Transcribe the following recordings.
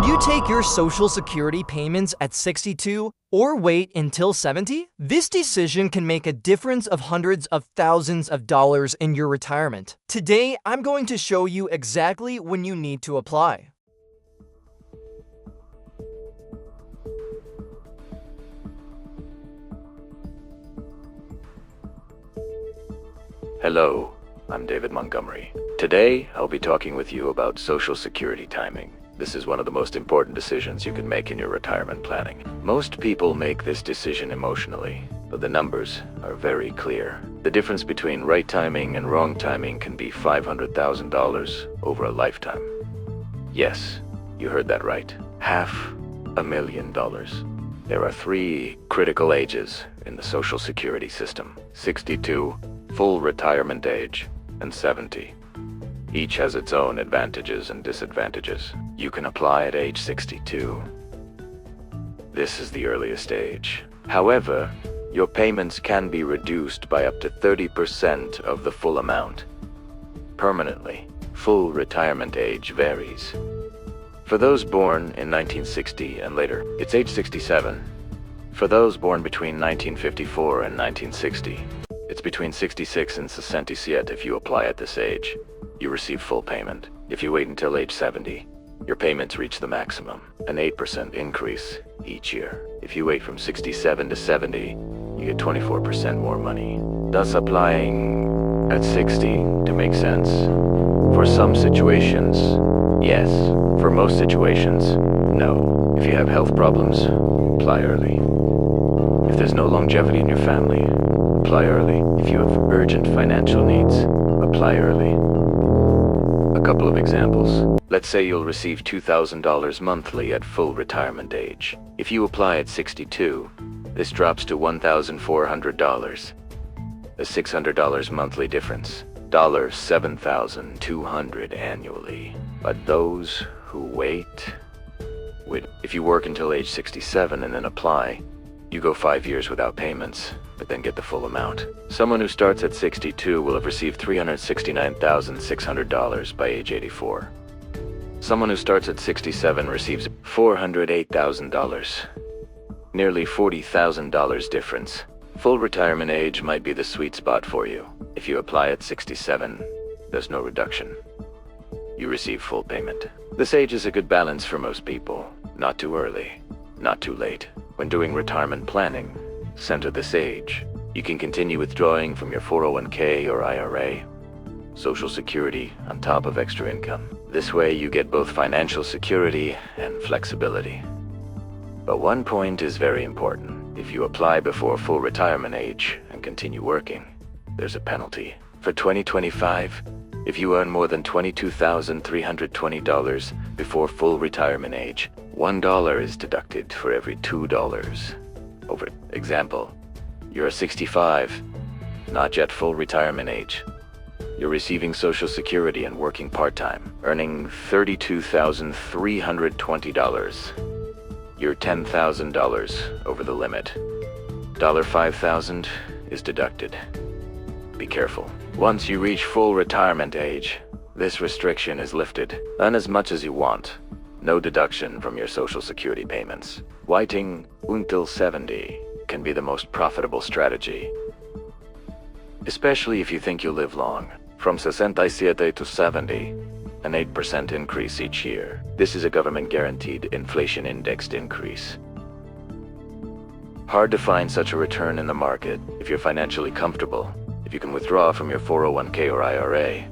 you take your Social Security payments at 62 or wait until 70? This decision can make a difference of hundreds of thousands of dollars in your retirement. Today, I'm going to show you exactly when you need to apply. Hello, I'm David Montgomery. Today, I'll be talking with you about Social Security timing. This is one of the most important decisions you can make in your retirement planning. Most people make this decision emotionally, but the numbers are very clear. The difference between right timing and wrong timing can be $500,000 over a lifetime. Yes, you heard that right. $500,000. There are 3 critical ages in the Social Security system: 62, full retirement age, and 70. Each has its own advantages and disadvantages. You can apply at age 62. This is the earliest age. However, your payments can be reduced by up to 30% of the full amount. Permanently, full retirement age varies. For those born in 1960 and later, it's age 67. For those born between 1954 and 1960, it's between 66 and 67 if you apply at this age. You receive full payment. If you wait until age 70, your payments reach the maximum, an 8% increase each year. If you wait from 67 to 70, you get 24% more money. Thus applying at 60 to make sense. For some situations, yes. For most situations, no. If you have health problems, apply early. If there's no longevity in your family, apply early. If you have urgent financial needs, apply early. A couple of examples. Let's say you'll receive $2,000 monthly at full retirement age. If you apply at 62, this drops to $1,400. A $600 monthly difference. $7,200 annually. But those who wait, if you work until age 67 and then apply, you go 5 years without payments, but then get the full amount. Someone who starts at 62 will have received $369,600 by age 84. Someone who starts at 67 receives $408,000. Nearly $40,000 difference. Full retirement age might be the sweet spot for you. If you apply at 67, there's no reduction. You receive full payment. This age is a good balance for most people. Not too early, not too late. When doing retirement planning, center this age. You can continue withdrawing from your 401k or IRA, Social Security on top of extra income. This way you get both financial security and flexibility. But one point is very important. If you apply before full retirement age and continue working, there's a penalty. For 2025, if you earn more than $22,320 before full retirement age, $1 is deducted for every $2. Over example, you're 65, not yet full retirement age. You're receiving Social Security and working part-time, earning $32,320. You're $10,000 over the limit. $5,000 is deducted. Be careful. Once you reach full retirement age, this restriction is lifted. Earn as much as you want. No deduction from your Social Security payments. Waiting until 70 can be the most profitable strategy, especially if you think you'll live long. From 67 to 70, an 8% increase each year. This is a government-guaranteed inflation-indexed increase. Hard to find such a return in the market. If you're financially comfortable, if you can withdraw from your 401k or IRA,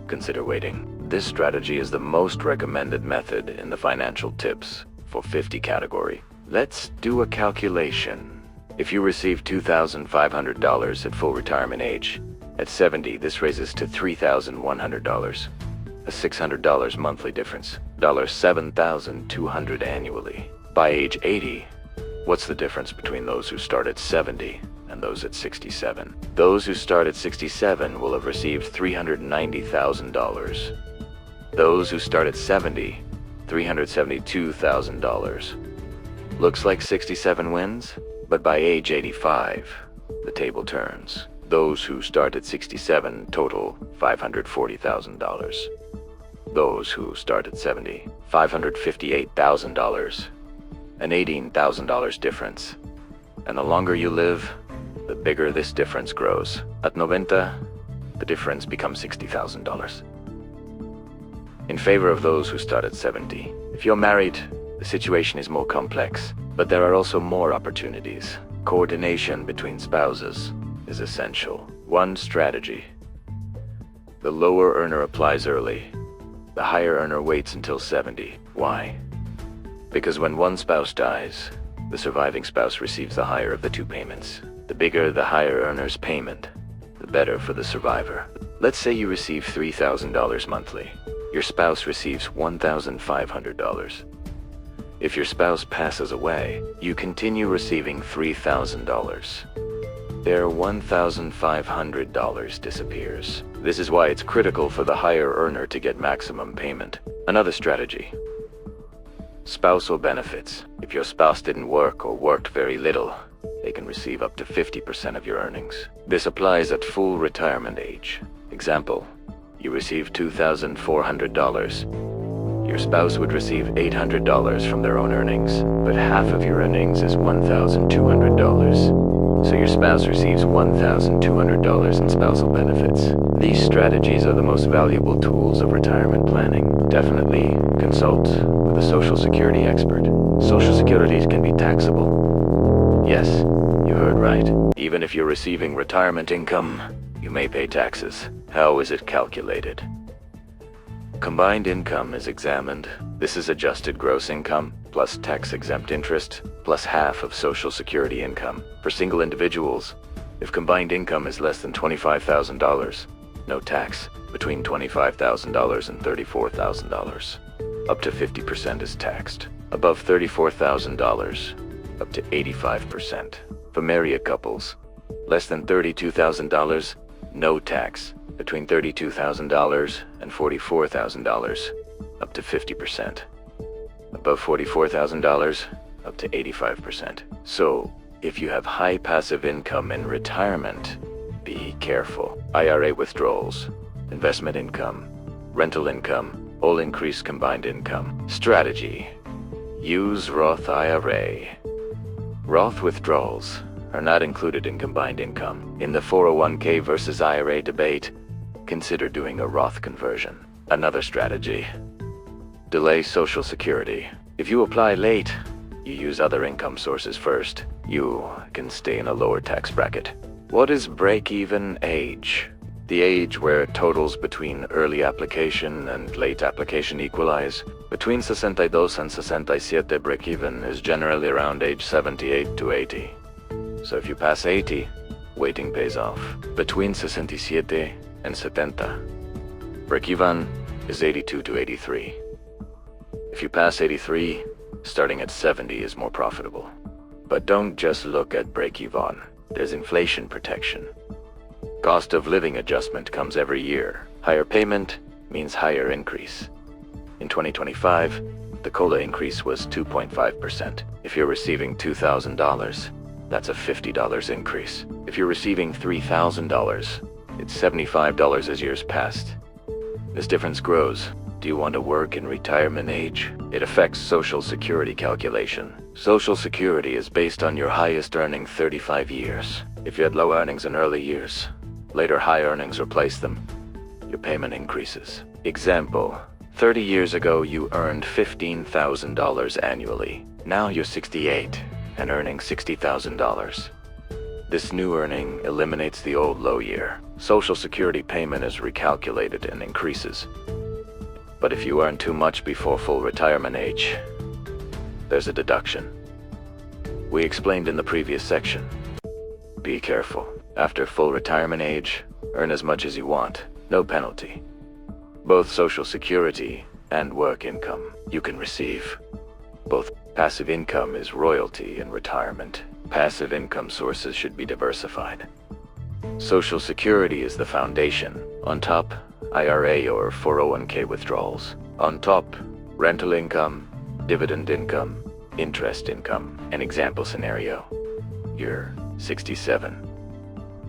consider waiting. This strategy is the most recommended method in the financial tips for 50 category. Let's do a calculation. If you receive $2,500 at full retirement age, at 70 this raises to $3,100, a $600 monthly difference, $7,200 annually. By age 80, what's the difference between those who start at 70 and those at 67? Those who start at 67 will have received $390,000. Those who start at 70, $372,000. Looks like 67 wins, but by age 85, the table turns. Those who start at 67 total $540,000. Those who start at 70, $558,000, an $18,000 difference. And the longer you live, the bigger this difference grows. At 90, the difference becomes $60,000. In favor of those who start at 70. If you're married, the situation is more complex, but there are also more opportunities. Coordination between spouses is essential. One strategy: the lower earner applies early. The higher earner waits until 70. Why? Because when one spouse dies, the surviving spouse receives the higher of the two payments. The bigger the higher earner's payment, the better for the survivor. Let's say you receive $3,000 monthly. Your spouse receives $1,500. If your spouse passes away, you continue receiving $3,000. Their $1,500 disappears. This is why it's critical for the higher earner to get maximum payment. Another strategy: spousal benefits. If your spouse didn't work or worked very little, they can receive up to 50% of your earnings. This applies at full retirement age. Example: you receive $2,400. Your spouse would receive $800 from their own earnings, but half of your earnings is $1,200. So your spouse receives $1,200 in spousal benefits. These strategies are the most valuable tools of retirement planning. Definitely consult with a Social Security expert. Social Security can be taxable. Yes, you heard right. Even if you're receiving retirement income, you may pay taxes. How is it calculated? Combined income is examined. This is adjusted gross income plus tax-exempt interest plus half of Social Security income. For single individuals, if combined income is less than $25,000, no tax. Between $25,000 and $34,000, up to 50% is taxed. Above $34,000, up to 85%. For married couples, less than $32,000, no tax. Between $32,000 and $44,000, up to 50%. Above $44,000, up to 85%. So, if you have high passive income in retirement, be careful. IRA withdrawals, investment income, rental income, all increase combined income. Strategy: use Roth IRA. Roth withdrawals are not included in combined income. In the 401k versus IRA debate, consider doing a Roth conversion. Another strategy: delay Social Security. If you apply late, you use other income sources first, you can stay in a lower tax bracket. What is break-even age? The age where totals between early application and late application equalize. Between 62 and 67, break-even is generally around age 78 to 80. So if you pass 80, waiting pays off. Between 67 and 70, break-even is 82 to 83. If you pass 83, starting at 70 is more profitable. But don't just look at break-even. There's inflation protection. Cost of living adjustment comes every year. Higher payment means higher increase. In 2025, the COLA increase was 2.5%. If you're receiving $2,000, that's a $50 increase. If you're receiving $3,000, it's $75 as years passed. This difference grows. Do you want to work in retirement age? It affects Social Security calculation. Social Security is based on your highest earning 35 years. If you had low earnings in early years, later high earnings replace them, your payment increases. Example: 30 years ago you earned $15,000 annually. Now you're 68 and earning $60,000. This new earning eliminates the old low year. Social Security payment is recalculated and increases. But if you earn too much before full retirement age, there's a deduction. We explained in the previous section. Be careful. After full retirement age, earn as much as you want, no penalty. Both Social Security and work income you can receive. Both passive income is royalty in retirement. Passive income sources should be diversified. Social Security is the foundation. On top, IRA or 401k withdrawals. On top, rental income, dividend income, interest income. An example scenario: you're 67,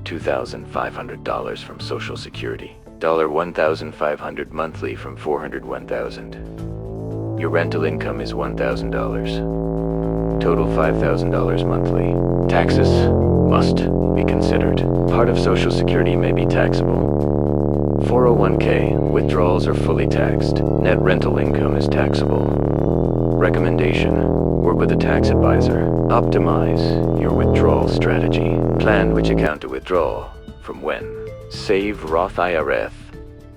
$2,500 from Social Security. $1,500 monthly from $401,000. Your rental income is $1,000. Total $5,000 monthly. Taxes must be considered. Part of Social Security may be taxable. 401k withdrawals are fully taxed. Net rental income is taxable. Recommendation: work with a tax advisor. Optimize your withdrawal strategy. Plan which account to withdraw from when. Save Roth IRA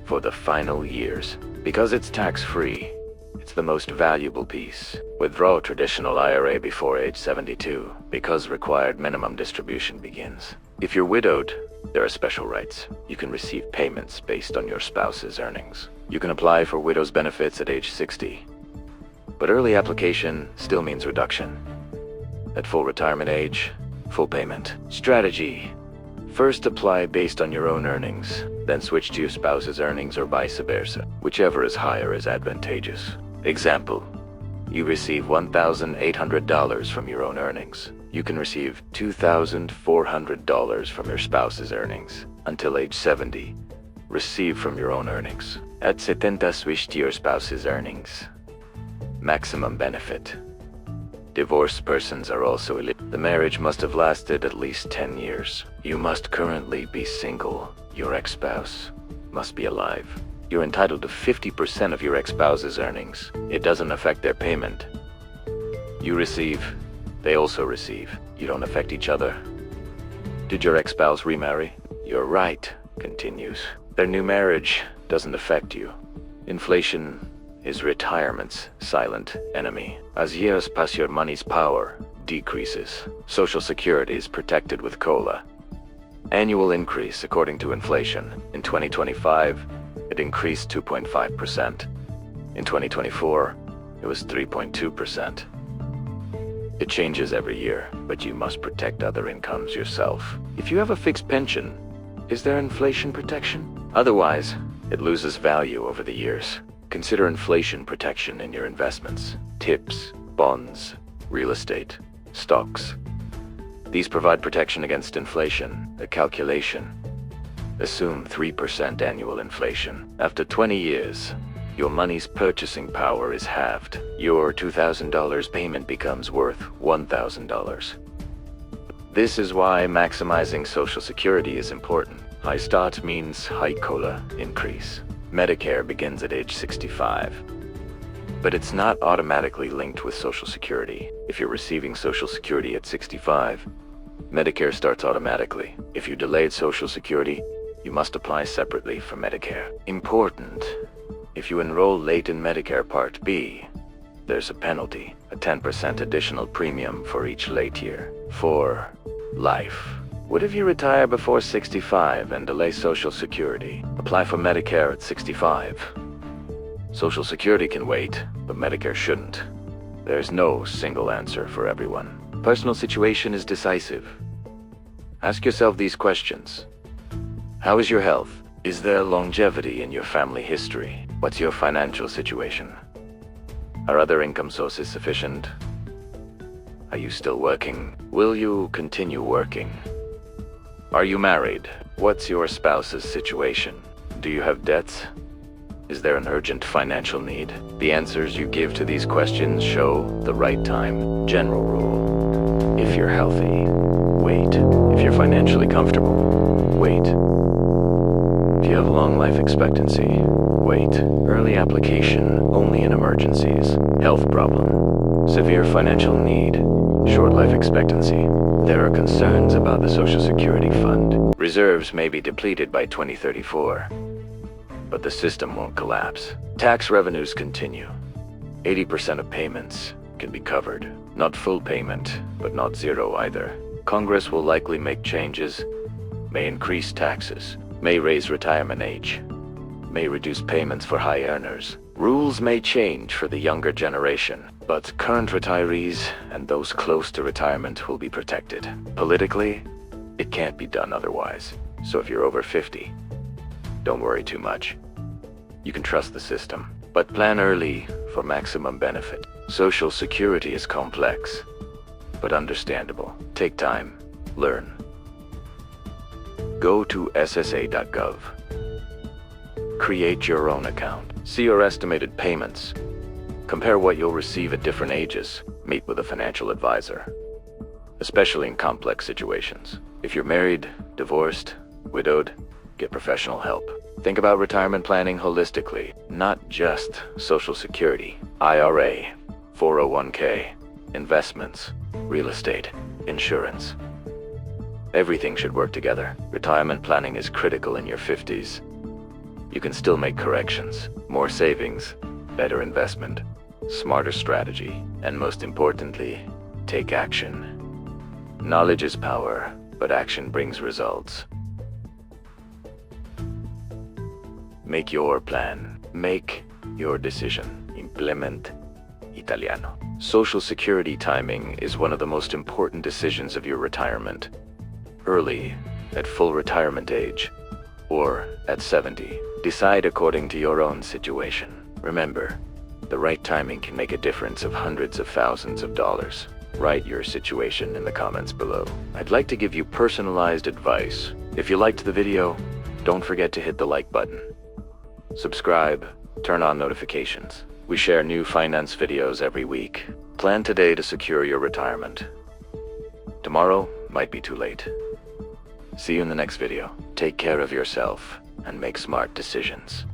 for the final years. Because it's tax-free, it's the most valuable piece. Withdraw traditional IRA before age 72, because required minimum distribution begins. If you're widowed, there are special rights. You can receive payments based on your spouse's earnings. You can apply for widow's benefits at age 60. But early application still means reduction. At full retirement age, full payment. Strategy: first apply based on your own earnings, then switch to your spouse's earnings or vice versa. Whichever is higher is advantageous. Example: you receive $1,800 from your own earnings. You can receive $2,400 from your spouse's earnings. Until age 70, receive from your own earnings. At 70, switch to your spouse's earnings. Maximum benefit: divorced persons are also eligible. The marriage must have lasted at least 10 years. You must currently be single. Your ex-spouse must be alive. You're entitled to 50% of your ex-spouse's earnings. It doesn't affect their payment. You receive, they also receive. You don't affect each other. Did your ex-spouse remarry? Your right continues. Their new marriage doesn't affect you. Inflation is retirement's silent enemy. As years pass, your money's power decreases. Social Security is protected with COLA. Annual increase according to inflation. In 2025, it increased 2.5%. In 2024, it was 3.2%. It changes every year, but you must protect other incomes yourself. If you have a fixed pension, is there inflation protection? Otherwise, it loses value over the years. Consider inflation protection in your investments. Tips, bonds, real estate, stocks. These provide protection against inflation. A calculation: assume 3% annual inflation. After 20 years, your money's purchasing power is halved. Your $2,000 payment becomes worth $1,000. This is why maximizing Social Security is important. High start means high COLA increase. Medicare begins at age 65. But it's not automatically linked with Social Security. If you're receiving Social Security at 65, Medicare starts automatically. If you delayed Social Security, you must apply separately for Medicare. Important: if you enroll late in Medicare Part B, there's a penalty, a 10% additional premium for each late year. For life. What if you retire before 65 and delay Social Security? Apply for Medicare at 65. Social Security can wait, but Medicare shouldn't. There's no single answer for everyone. Personal situation is decisive. Ask yourself these questions. How is your health? Is there longevity in your family history? What's your financial situation? Are other income sources sufficient? Are you still working? Will you continue working? Are you married? What's your spouse's situation? Do you have debts? Is there an urgent financial need? The answers you give to these questions show the right time. General rule: if you're healthy, wait. If you're financially comfortable, wait. If you have long life expectancy, wait. Early application only in emergencies. Health problem: severe financial need, short life expectancy. There are concerns about the Social Security Fund. Reserves may be depleted by 2034, but the system won't collapse. Tax revenues continue. 80% of payments can be covered. Not full payment, but not zero either. Congress will likely make changes, may increase taxes, may raise retirement age, may reduce payments for high earners. Rules may change for the younger generation, but current retirees and those close to retirement will be protected. Politically, it can't be done otherwise. So if you're over 50, don't worry too much. You can trust the system, but plan early for maximum benefit. Social Security is complex, but understandable. Take time, learn. Go to ssa.gov. Create your own account. See your estimated payments. Compare what you'll receive at different ages. Meet with a financial advisor, especially in complex situations. If you're married, divorced, widowed, get professional help. Think about retirement planning holistically, not just Social Security, IRA, 401k, investments, real estate, insurance. Everything should work together. Retirement planning is critical in your 50s. You can still make corrections, more savings, better investment, smarter strategy, and most importantly, take action. Knowledge is power, but action brings results. Make your plan. Make your decision. Implement Italiano. Social Security timing is one of the most important decisions of your retirement. Early, at full retirement age, or at 70. Decide according to your own situation. Remember, the right timing can make a difference of hundreds of thousands of dollars. Write your situation in the comments below. I'd like to give you personalized advice. If you liked the video, don't forget to hit the like button. Subscribe, turn on notifications. We share new finance videos every week. Plan today to secure your retirement. Tomorrow might be too late. See you in the next video. Take care of yourself and make smart decisions.